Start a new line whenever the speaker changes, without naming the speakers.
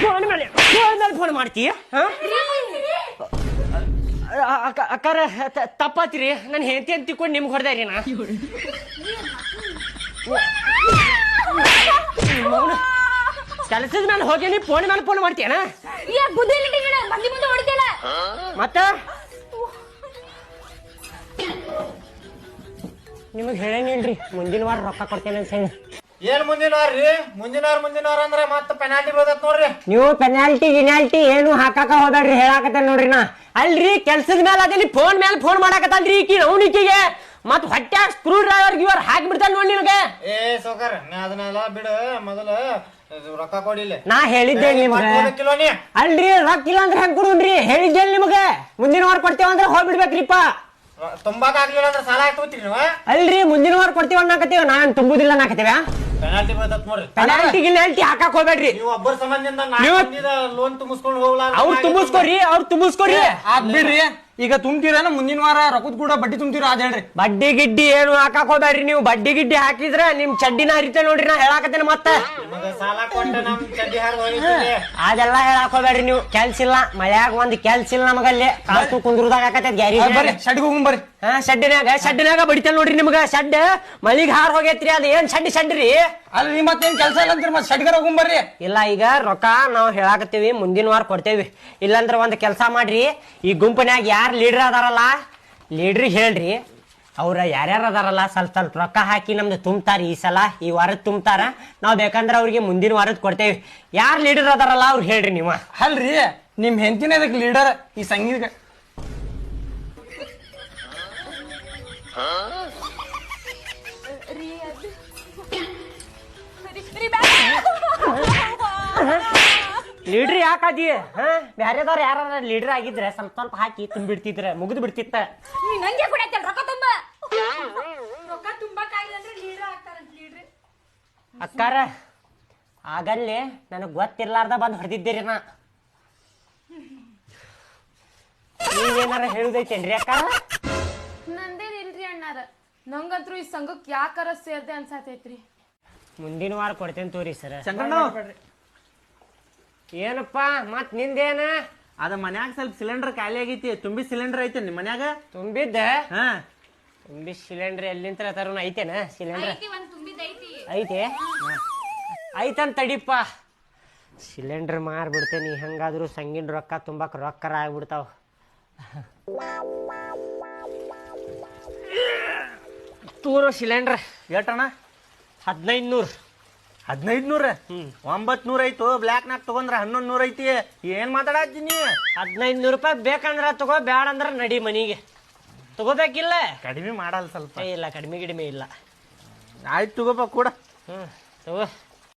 phone ಮಾಡ್ತೀಯ ಅಕ್ಕಾರ ತಪ್ಪಾತಿರಿ ನನ್ನ ಹೆಂಡತಿ ಅಂತ ತಿಳ್ಕೊಂಡು ನಿಮ್ಗೆ ಹೊಡೆದಾರಿ ನಾ ಕೆಲಸದ ಮೇಲೆ ಹೋಗಿ ಫೋನ್ ಮೇಲೆ ಫೋನ್ ಮಾಡ್ತೀಯನ ಮತ್ತ ನಿಮಗೆ ಹೇಳಂಗಿಲ್ರಿ ಮುಂದಿನ ವಾರ ರೊಕ್ಕ ಕೊಡ್ತೇನೆ ಅಂತ ಹೇಳಿ
ಏನ್ ಮುಂದಿನ ವಾರ ರೀ ಮುಂದಿನ ವಾರ ಅಂದ್ರ ಮತ್ತ ಪೆನಾಲ್ಟಿ ಬೀಳತ್ ನೋಡ್ರಿ
ನೀವು ಪೆನಾಲ್ಟಿ ಏನು ಹಾಕಾಕ ಹೋಗ್ಬೇಡ್ರಿ ಹೇಳಾಕತ್ತ ನೋಡ್ರಿ ನಾ ಅಲ್ರಿ ಕೆಲ್ಸದ ಮೇಲೆ ಅದೇ ಫೋನ್ ಮೇಲೆ ಫೋನ್ ಮಾಡಾಕತ್ತಲ್ರಿ ಈಕಿ ನವನಿಕಿಗೆ ಮತ್ ಹೊಟ್ಟೆ ಸ್ಕ್ರೂ ಡ್ರೈವರ್ ಗಿವರ್ ಹಾಕಿ ಬಿಡ್ತಾನ ನೋಡಿ ನಿನಗೆ
ಸೌಕರ್ ಅದನ್ನೆಲ್ಲ ಬಿಡು ಮೊದಲ ರೊಕ್ಕ ಕೊಡಿಲ್ಲ
ನಾ ಹೇಳಿದ್ದೆ ನಿಮ್ಗೆ ಅಲ್ರಿ ರೊಕ್ಕ ಇಲ್ಲ ಅಂದ್ರೆ ಹೆಂಗ್ ಕೊಡುನ್ರಿ ಹೇಳಿದ್ದೆ ನಿಮ್ಗೆ ಮುಂದಿನ ವಾರ ಕೊಡ್ತೇವ ಅಂದ್ರೆ ಹೋಗ್ಬಿಡ್ಬೇಕ್ರಿಪ್ಪ
ತುಂಬಾಕ ಆಗ್ಲಿಲ್ಲ ಅಂದ್ರೆ ಸಾಲ ಹಾಕ್ತೀರಿ ನೀವು
ಅಲ್ರಿ ಮುಂದಿನ ವಾರ ಕೊಡ್ತೀವಿ ಅನ್ನಕತ್ತೀವ ನಾನ್ ತುಂಬುದಿಲ್ಲ ಅನ್ನಕತ್ತೀವ
ಪೆನಾಲ್ಟಿ ಬರ್ತತ್ ನೋಡ್ರಿ
ಪೆನಾಲ್ಟಿ ಹಾಕಕ್ ಹೋಗ್ಬೇಡ್ರಿ
ನೀವು ಒಬ್ಬರ ಸಂಬಂಧದಿಂದ ಲೋನ್ ತುಂಬಿಸ್ಕೊಂಡು ಹೋಗ್ಲಾ
ಅವ್ರು ತುಂಬಿಸ್ಕೊರಿ
ಅದ್ ಬಿಡ್ರಿ ಈಗ ತುಂಬ್ತೀರೇನ ಮುಂದಿನ ವಾರ ರೊಕ್ಕದ ಕೂಡ ಬಡ್ಡಿ ತುಂಬ್ತೀರ ಅದ್ ಹೇಳ್ರಿ
ಬಡ್ಡಿ ಗಿಡ್ಡಿ ಏನು ಹಾಕಾಕ್ ಹೋಗ್ಬೇಡ್ರಿ ನೀವು ಬಡ್ಡಿ ಗಿಡ್ಡಿ ಹಾಕಿದ್ರೆ ನಿಮ್ ಚಡ್ಡಿನ ಹರಿತೆ ನೋಡ್ರಿ ನಾ ಹೇಳಾಕತ್ತೇನೆ ಮತ್ತೆ
ಸಾಲ ಕೊಟ್ಟು ನಮ್ ಚಡ್ಡಿ ಹಾರಿ
ಅದೆಲ್ಲ ಹೇಳಾಕ್ ಹೋಗ್ಬೇಡ್ರಿ ನೀವು ಕೆಲ್ಸ ಇಲ್ಲ ಮಳ್ಯಾಗ ಒಂದ್ ಕೆಲ್ಸ ಇಲ್ಲ ನಮಗಲ್ಲಿ ಕಾಸು ಕುಂದ್ರದಾಗ ಹಾಕತ್ತೈತ್ ಗ್ಯಾರೇಜ್
ಶೆಡ್ಗೆ ಹೋಗ್ ಬರ್ರಿ
ಶಡ್ಡಿನಾಗ ಬಡಿತಲ್ ನೋಡ್ರಿ ನಿಮ್ಗ ಶಡ್ ಮಳಿಗ್ ಹಾರ್ ಹೋಗೈತ್ರಿ ಅದ ಏನ್ ಶಡ್ ರೀ
ಅಲ್ರಿ ಮತ್ತೇನ್ ಕೆಲಸ ಇಲ್ಲ ಅಂತೀರಿ ಮತ್ತೆ ಶೆಡ್ಗರ ಹೋಗ್ಬರ್ರಿ
ಇಲ್ಲ ಈಗ ರೊಕ್ಕ ನಾವ್ ಹೇಳಾಕತ್ತೀವಿ ಮುಂದಿನ ವಾರ ಕೊಡ್ತೇವಿ ಇಲ್ಲಾಂದ್ರ ಒಂದ್ ಕೆಲ್ಸ ಮಾಡ್ರಿ ಈ ಗುಂಪಿನ್ಯಾಗ ಯಾರ್ ಲೀಡರ್ ಅದಾರಲ್ಲ ಲೀಡ್ರಿಗೆ ಹೇಳ್ರಿ ಅವ್ರ ಯಾರ್ಯಾರ ಅದಾರಲ್ಲ ಸ್ವಲ್ಪ ರೊಕ್ಕ ಹಾಕಿ ನಮ್ದು ತುಂಬ್ತಾರ ಈ ಸಲ ಈ ವಾರದ ತುಂಬ್ತಾರ ನಾವ್ ಬೇಕಂದ್ರ ಅವ್ರಿಗೆ ಮುಂದಿನ ವಾರದ ಕೊಡ್ತೇವಿ ಯಾರ್ ಲೀಡರ್ ಅದಾರಲ್ಲ ಅವ್ರು ಹೇಳ್ರಿ ನೀವು
ಅಲ್ರಿ ನಿಮ್ ಹೆಂಡತಿನೇ ಅದಕ್ಕೆ ಲೀಡರ್ ಈ ಸಂಗೀತ
ಲೀಡ್ರ್ ಯಾಕಾದಿ ಬ್ಯಾರೆದವ್ರು ಯಾರ ಲೀಡರ್ ಆಗಿದ್ರೆ ಸ್ವಲ್ಪ ಹಾಕಿ ತುಂಬಿಡ್ತಿದ್ರೆ ಮುಗಿದು ಬಿಡ್ತಿತ್ತ ಅಕ್ಕಾರ ಆಗಲ್ಲೇ ನನಗ್ ಗೊತ್ತಿರ್ಲಾರ್ದ ಬಂದ್ ಹೊಡೆದಿದ್ದೀರಿ ನಾ ನೀವೇನಾರ ಹೇಳುದೈತೇನ್ರಿ ಅಕ್ಕಾರ
ನಂದೇನಿಲ್ರಿ ಅಣ್ಣಾರ ನಂಗಂತ್ರು ಈ ಸಂಘಕ್ಕೆ ಯಾಕಾರ ಸೇರ್ದೆ ಅನ್ಸಾತೈತ್ರಿ
ಮುಂದಿನ ವಾರ ಕೊಡ್ತೇನೆ ತೋರಿ ಸರ್ ಏನಪ್ಪಾ ಮತ್ ನಿಂದೇನ
ಅದ ಮನ್ಯಾಗ ಸ್ವಲ್ಪ ಸಿಲಿಂಡರ್ ಖಾಲಿ ಆಗೈತಿ ತುಂಬಿ ಸಿಲಿಂಡರ್ ಐತಿ ನಿಮ್ ಮನ್ಯಾಗ
ತುಂಬಿದ್ದ ತುಂಬಿ ಸಿಲಿಂಡರ್ ಎಲ್ಲಿಂತ ತರೋಣ ಐತೇನ ಸಿಲಿಂಡರ್ ಐತೆ ಐತಂತ ತಡಿಪ್ಪ ಸಿಲಿಂಡರ್ ಮಾರ್ಬಿಡ್ತೇನಿ ಹಂಗಾದ್ರು ಸಂಗಿನ ರೊಕ್ಕ ತುಂಬಾಕ ರೊಕ್ಕರ ಆಗ್ಬಿಡ್ತಾವ ತೂರು ಸಿಲಿಂಡರ್
ಎಷ್ಟಣ್ಣ
1500
900 ಐತು ಬ್ಲ್ಯಾಕ್ ನಾಗ ತಗೊಂಡ್ರ 1100 ಐತಿ ಏನ್ ಮಾತಾಡತ್ತೀನಿ
1500 ರೂಪಾಯಿ ಬೇಕಂದ್ರ ತಗೋ ಬ್ಯಾಡ ಅಂದ್ರ ನಡಿ ಮನಿಗೆ ತಗೋಬೇಕಿಲ್ಲ
ಕಡಿಮೆ ಮಾಡಲ್ಲ ಸ್ವಲ್ಪ
ಇಲ್ಲ ಕಡಿಮೆ ಇಲ್ಲ
ಆಯ್ತು ತಗೋಪ ಕೂಡ
ತಗೋ